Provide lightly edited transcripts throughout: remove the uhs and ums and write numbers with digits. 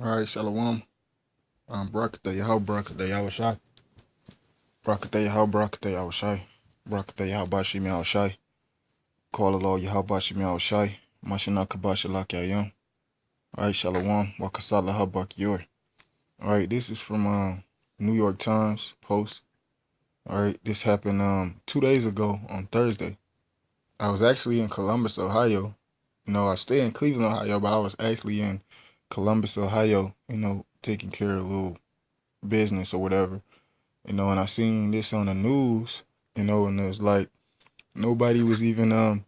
All right, Shalom. Barakatah Yahweh, Barakatah Yahweh Shai. Barakatah Yahweh, Barakatah Yahweh Shai. Barakatah Yahweh Bashim Yahweh Shai. Call the Lord Yahweh Bashim Yahweh Shai. Mashina Kabashalak Yayam. All right, Shalom. Wakasala Habak Yor. All right, this is from New York Times Post. All right, this happened 2 days ago on Thursday. I was actually in Columbus, Ohio. I stay in Cleveland, Ohio, but I was actually in Columbus, Ohio, taking care of a little business or whatever. And I seen this on the news, and it was like nobody was even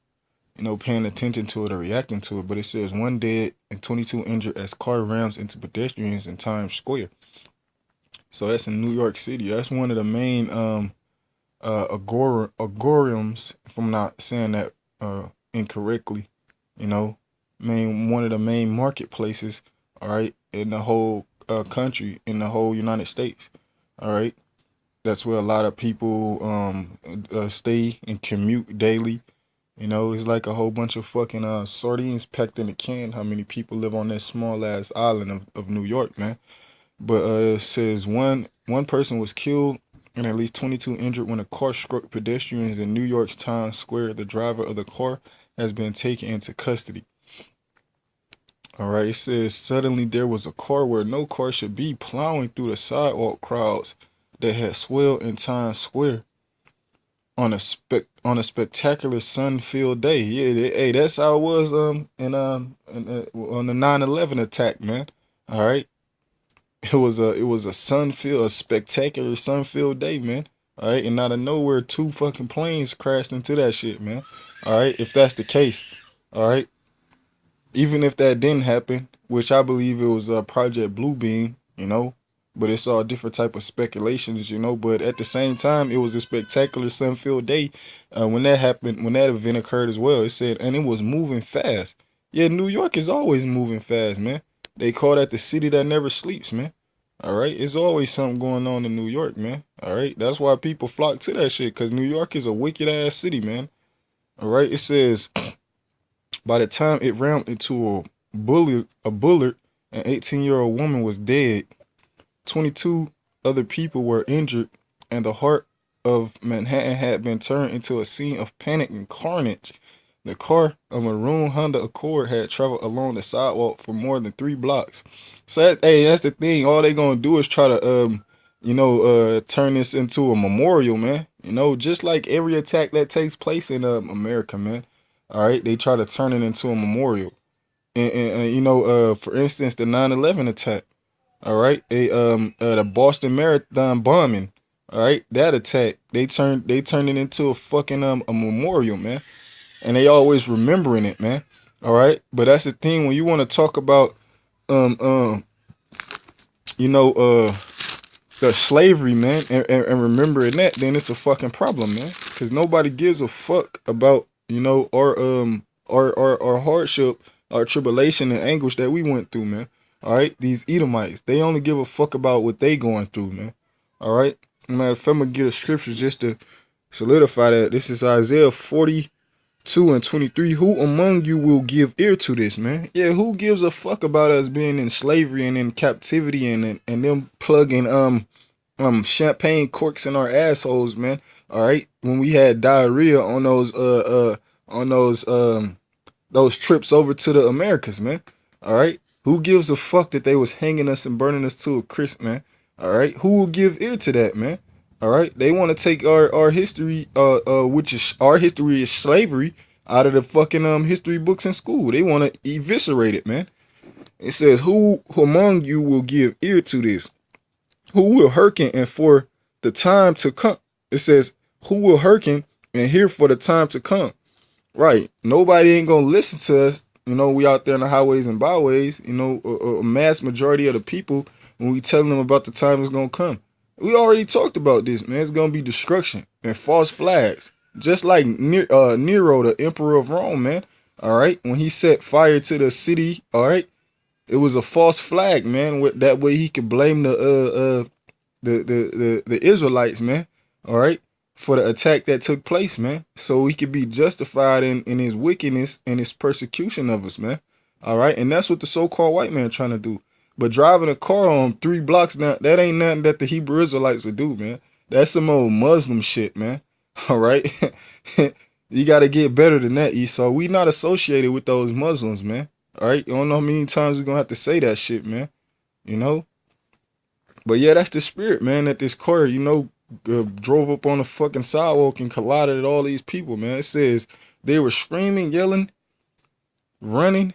paying attention to it or reacting to it. But it says one dead and 22 injured as car rams into pedestrians in Times Square. So that's in New York City. That's one of the main agoriums, if I'm not saying that incorrectly, one of the main marketplaces, all right, in the whole country, in the whole United States, all right. That's where a lot of people stay and commute daily. It's like a whole bunch of fucking sardines packed in a can. How many people live on that small ass island of New York, man? But it says one person was killed and at least 22 injured when a car struck pedestrians in New York's Times Square. The driver of the car has been taken into custody. All right, it says suddenly there was a car where no car should be plowing through the sidewalk crowds that had swelled in Times Square on a spectacular sun-filled day. Yeah, hey, that's how it was on the 9/11 attack, man. All right, it was a sun-filled, a spectacular sun-filled day, man. All right, and out of nowhere, two fucking planes crashed into that shit, man. All right, if that's the case, all right, even if that didn't happen, which I believe it was Project Bluebeam, but it's all different type of speculations, but at the same time, it was a spectacular sun-filled day when that happened, when that event occurred as well. It said, and it was moving fast. Yeah, New York is always moving fast, man. They call that the city that never sleeps, man. All right, it's always something going on in New York, man. All right, that's why people flock to that shit, because New York is a wicked ass city, man. All right, it says by the time it rammed into a bullet, an 18-year-old woman was dead. 22 other people were injured, and the heart of Manhattan had been turned into a scene of panic and carnage. The car, a maroon Honda Accord, had traveled along the sidewalk for more than 3 blocks. So, hey, that's the thing. All they gonna do is try to, turn this into a memorial, man. Just like every attack that takes place in America, man. All right, they try to turn it into a memorial. And for instance, the 9/11 attack. All right, the Boston Marathon bombing. All right, that attack, they turned it into a fucking a memorial, man, and they always remembering it, man. All right, but that's the thing when you want to talk about um um you know uh the slavery, man, and remembering that, then it's a fucking problem, man, because nobody gives a fuck about our hardship, our tribulation and anguish that we went through, man. All right, these Edomites, they only give a fuck about what they going through, man. All right, man. If I'm gonna get a scripture just to solidify that, this is Isaiah 42:23. Who among you will give ear to this, man? Yeah, who gives a fuck about us being in slavery and in captivity and them plugging champagne corks in our assholes, man. All right, when we had diarrhea on those trips over to the Americas, man. All right, who gives a fuck that they was hanging us and burning us to a crisp, man? All right, who will give ear to that, man? All right, they want to take our history, which is our history is slavery, out of the fucking history books in school. They want to eviscerate it, man. It says, who among you will give ear to this? Who will hearken and for the time to come? It says, who will hearken and hear for the time to come? Right. Nobody ain't gonna listen to us. We out there in the highways and byways. A mass majority of the people, when we tell them about the time is gonna come. We already talked about this, man. It's gonna be destruction and false flags, just like Nero, the emperor of Rome, man. All right, when he set fire to the city, all right, it was a false flag, man. That way he could blame the Israelites, man. All right, for the attack that took place, man. So he could be justified in his wickedness and his persecution of us, man. All right, and that's what the so-called white man trying to do. But driving a car on 3 blocks now, that ain't nothing that the Hebrew Israelites would do, man. That's some old Muslim shit, man. All right. You got to get better than that, Esau. We not associated with those Muslims, man. All right. You don't know how many times we're going to have to say that shit, man. You know? But yeah, that's the spirit, man, that this car, drove up on the fucking sidewalk and collided with all these people, man. It says they were screaming, yelling, running,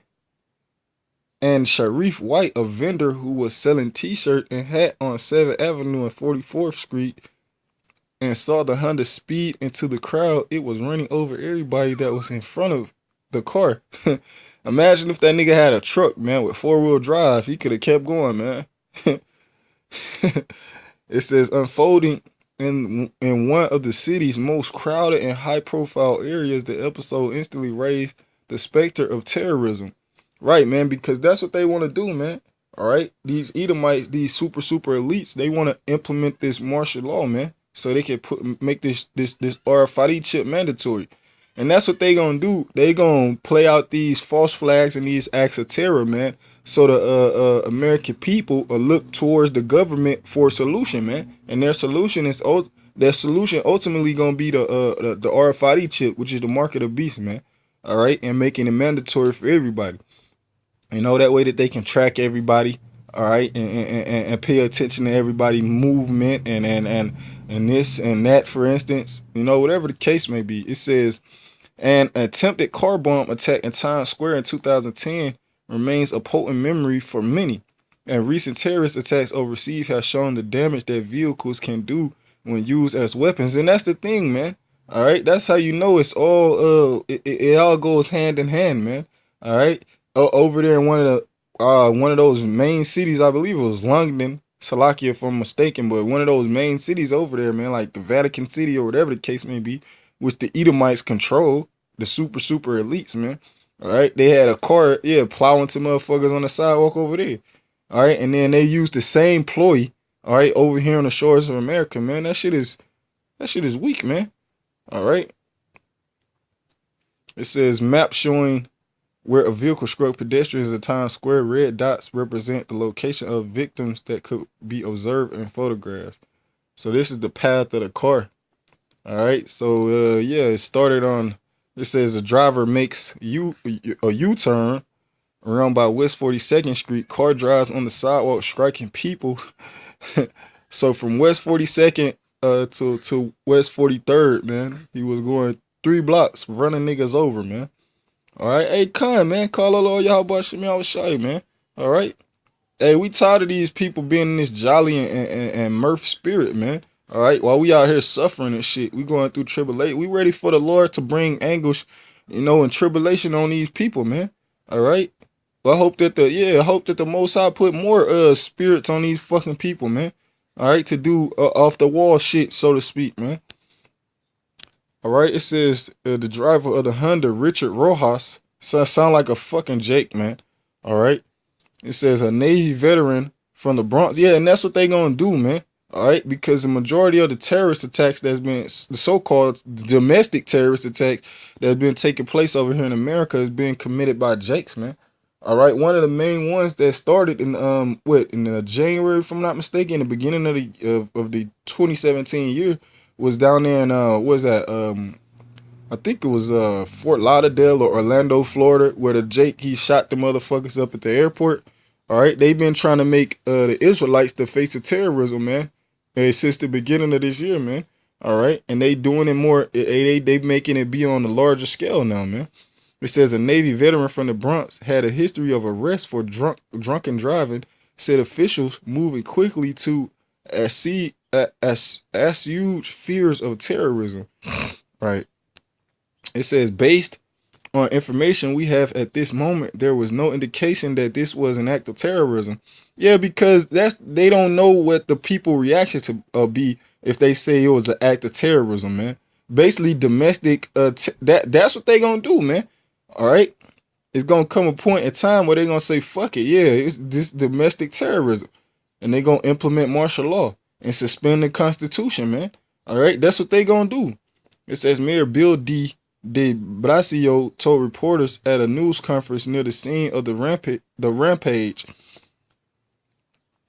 and Sharif White, a vendor who was selling t-shirt and hat on 7th Avenue and 44th Street, and saw the Honda speed into the crowd, it was running over everybody that was in front of the car. Imagine if that nigga had a truck, man, with 4-wheel drive. He could have kept going, man. It says unfolding in one of the city's most crowded and high-profile areas, the episode instantly raised the specter of terrorism. Right, man, because that's what they want to do, man. All right, these Edomites, these super elites, they want to implement this martial law, man, so they can make this RFID chip mandatory. And that's what they gonna do. They gonna play out these false flags and these acts of terror, man, so the American people will look towards the government for a solution, man. And their solution ultimately gonna be the RFID chip, which is the mark of the beast, man. All right, and making it mandatory for everybody. That way that they can track everybody, all right, and pay attention to everybody's movement and this and that, for instance, whatever the case may be. It says an attempted car bomb attack in Times Square in 2010 remains a potent memory for many, and recent terrorist attacks overseas have shown the damage that vehicles can do when used as weapons. And that's the thing, man. All right, that's how it's all it all goes hand in hand, man. All right. Over there in one of those main cities, I believe it was London, Salakia if I'm mistaken, but one of those main cities over there, man, like the Vatican City or whatever the case may be, which the Edomites control, the super elites, man. All right, they had a car, plowing some motherfuckers on the sidewalk over there. All right, and then they used the same ploy, all right, over here on the shores of America, man. That shit is weak, man. All right. It says map showing where a vehicle struck pedestrians in Times Square. Red dots represent the location of victims that could be observed in photographs. So this is the path of the car. All right. So it started on. It says a driver makes a U-turn around by West 42nd Street. Car drives on the sidewalk, striking people. So from West 42nd to West 43rd, man, he was going 3 blocks, running niggas over, man. All right, hey, Khan, man, call all y'all about Shemi Al-Shai, man. All right, hey, we tired of these people being in this jolly and mirth spirit, man. All right, while we out here suffering and shit, we going through tribulation. We ready for the Lord to bring anguish, and tribulation on these people, man. All right. Well, I hope that the Most High put more spirits on these fucking people, man. All right, to do off the wall shit, so to speak, man. All right, it says the driver of the Honda, Richard Rojas, sound like a fucking Jake, man. All right, it says a Navy veteran from the Bronx. Yeah, and that's what they gonna do, man. All right, because the majority of the terrorist attacks that's been, the so-called domestic terrorist attacks that's been taking place over here in America is being committed by Jakes, man. All right, one of the main ones that started in January, if I'm not mistaken, the beginning of the 2017 year, was down there in I think it was Fort Lauderdale or Orlando, Florida, where the Jake, he shot the motherfuckers up at the airport. All right, they've been trying to make the Israelites the face of terrorism, man, since the beginning of this year, man. All right, and they doing it more. They making it be on a larger scale now, man. It says a Navy veteran from the Bronx had a history of arrest for drunken driving. Said officials moving quickly to assuage fears of terrorism. Right. It says based on information we have at this moment, there was no indication that this was an act of terrorism. Yeah, because they don't know what the people reaction to be if they say it was an act of terrorism, man. Basically, domestic. That's what they gonna do, man. All right, it's gonna come a point in time where they're gonna say, "Fuck it, yeah, it's this domestic terrorism," and they gonna implement martial law and suspend the Constitution, man. All right, that's what they gonna do. It says Mayor Bill de Blasio told reporters at a news conference near the scene of the rampage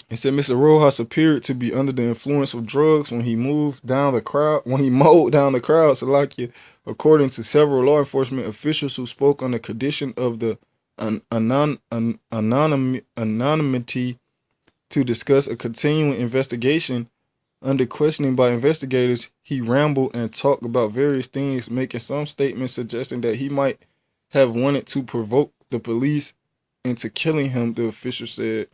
It said Mr. Rojas appeared to be under the influence of drugs when he moved down the crowd, when he mowed down the crowd, Salakia, according to several law enforcement officials who spoke on the condition of the anonymity to discuss a continuing investigation. Under questioning by investigators, he rambled and talked about various things, making some statements suggesting that he might have wanted to provoke the police into killing him, the official said.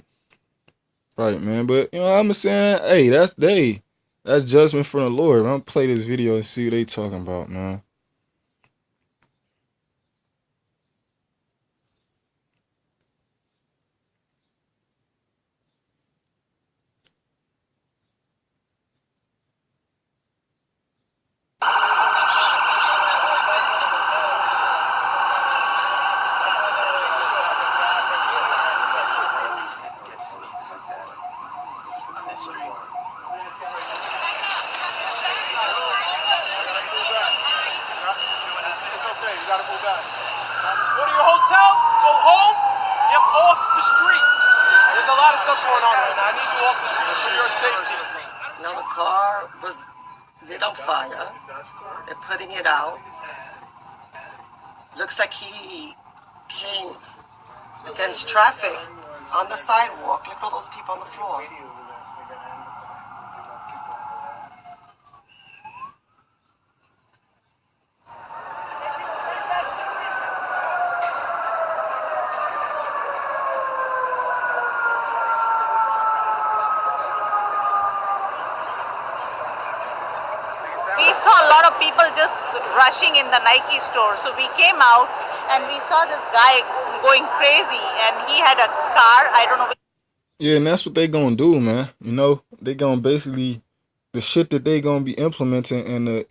Right, man. But, you know what I'm saying? Hey, that's judgment from the Lord. I'm gonna play this video and see what they talking about, man. Go to your hotel, go home, get off the street. There's a lot of stuff going on right now. I need you off the street for your safety. Now the car was lit on fire. They're putting it out. Looks like he came against traffic on the sidewalk. Look at all those people on the floor. We saw a lot of people just rushing in the Nike store. So we came out and we saw this guy going crazy and he had a car. I don't know. Yeah, and that's what they gonna do, man. You know, they gonna basically the shit that they gonna be implementing and the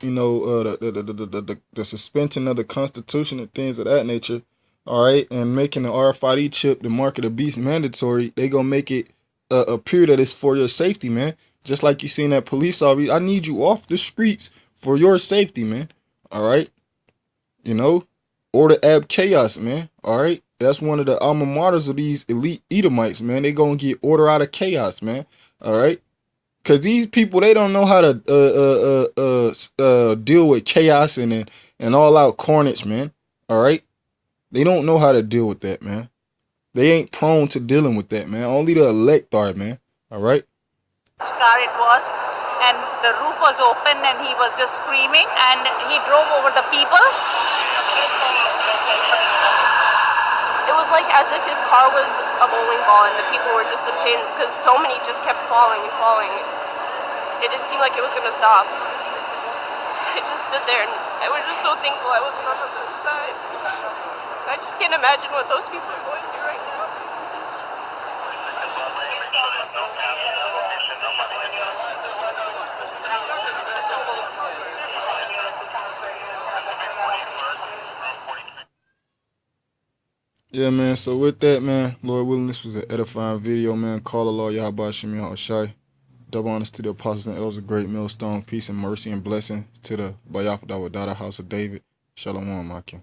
suspension of the Constitution and things of that nature. All right, and making the RFID chip, the mark of the beast, mandatory. They gonna make it appear that it's for your safety, man. Just like you seen that police officer. I need you off the streets for your safety, man. All right, you know, order ab chaos, man. All right. That's one of the alma maters of these elite Edomites, man. They gonna get order out of chaos, man. All right, cause these people they don't know how to deal with chaos and all out carnage, man. All right, they don't know how to deal with that, man. They ain't prone to dealing with that, man. Only the elect are, man. All right. Which car it was, and the roof was open and he was just screaming and he drove over the people. It was like as if his car was a bowling ball and the people were just the pins because so many just kept falling and falling. It didn't seem like it was going to stop. I just stood there and I was just so thankful I wasn't on the other side. I just can't imagine what those people are going through right now. Yeah, man. So with that, man, Lord willing, this was an edifying video, man. Call the Lord Yahweh Shem Yahushai. Double honors to the apostles and elders of Great Millstone. Peace and mercy and blessing to the Bayafadawadada house of David. Shalom, Makim.